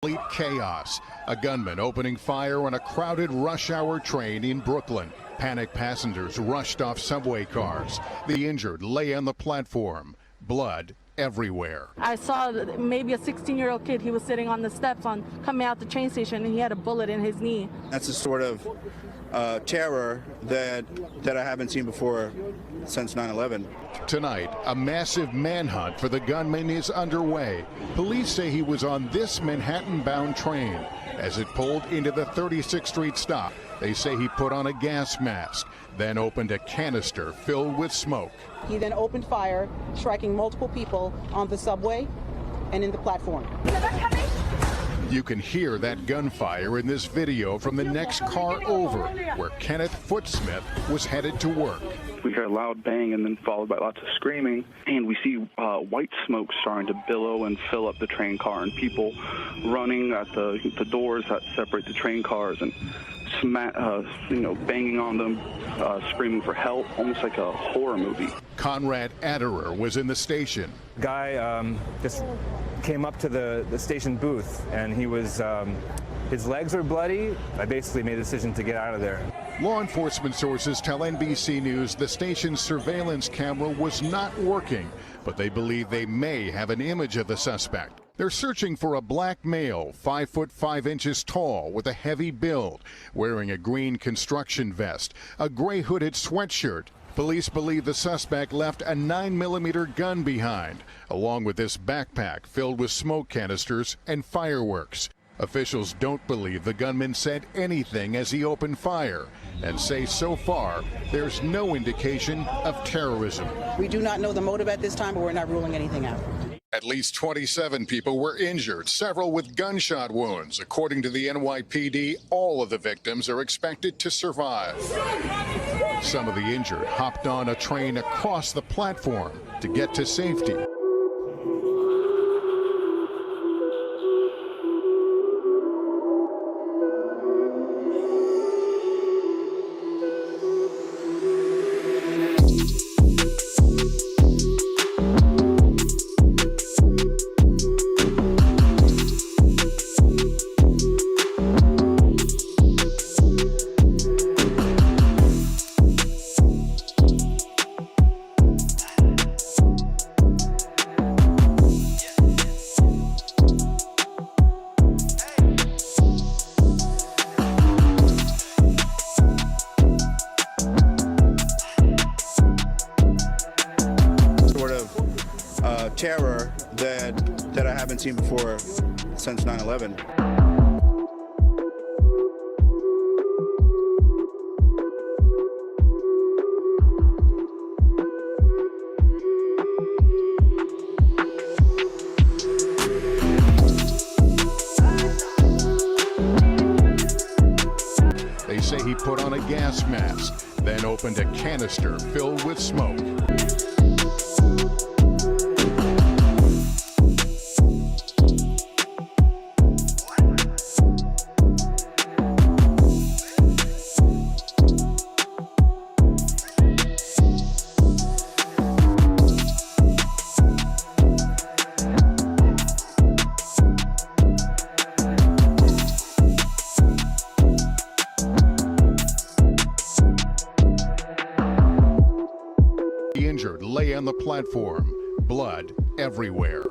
Complete chaos. A gunman opening fire on a crowded rush hour train in Brooklyn. Panicked passengers rushed off subway cars. The injured lay on the platform. Blood everywhere. I saw maybe a 16-year-old kid. He was sitting on the steps coming out the train station, and he had a bullet in his knee. That's the sort of terror that I haven't seen before since 9/11. Tonight, a massive manhunt for the gunman is underway. Police say he was on this Manhattan-bound train. As it pulled into the 36th Street stop, they say he put on a gas mask, then opened a canister filled with smoke. He then opened fire, striking multiple people on the subway and in the platform. You can hear that gunfire in this video from the next car over, where Kenneth Footsmith was headed to work. We hear a loud bang and then followed by lots of screaming, and we see white smoke starting to billow and fill up the train car, and people running at the doors that separate the train cars and banging on them, screaming for help, almost like a horror movie. Conrad Adderer was in the station. Guy just came up to the station booth, and he was his legs were bloody. I basically made a decision to get out of there. Law enforcement sources tell NBC News the station's surveillance camera was not working, but they believe they may have an image of the suspect. They're searching for a black male, 5 foot 5 inches tall, with a heavy build, wearing a green construction vest, a gray hooded sweatshirt. Police believe the suspect left a 9mm gun behind, along with this backpack filled with smoke canisters and fireworks. Officials don't believe the gunman said anything as he opened fire, and say so far there's no indication of terrorism. We do not know the motive at this time, but we're not ruling anything out. At least 27 people were injured, several with gunshot wounds. According to the NYPD, all of the victims are expected to survive. Some of the injured hopped on a train across the platform to get to safety. Terror that I haven't seen before since 9/11. They say he put on a gas mask, then opened a canister filled with smoke. The injured lay on the platform, blood everywhere.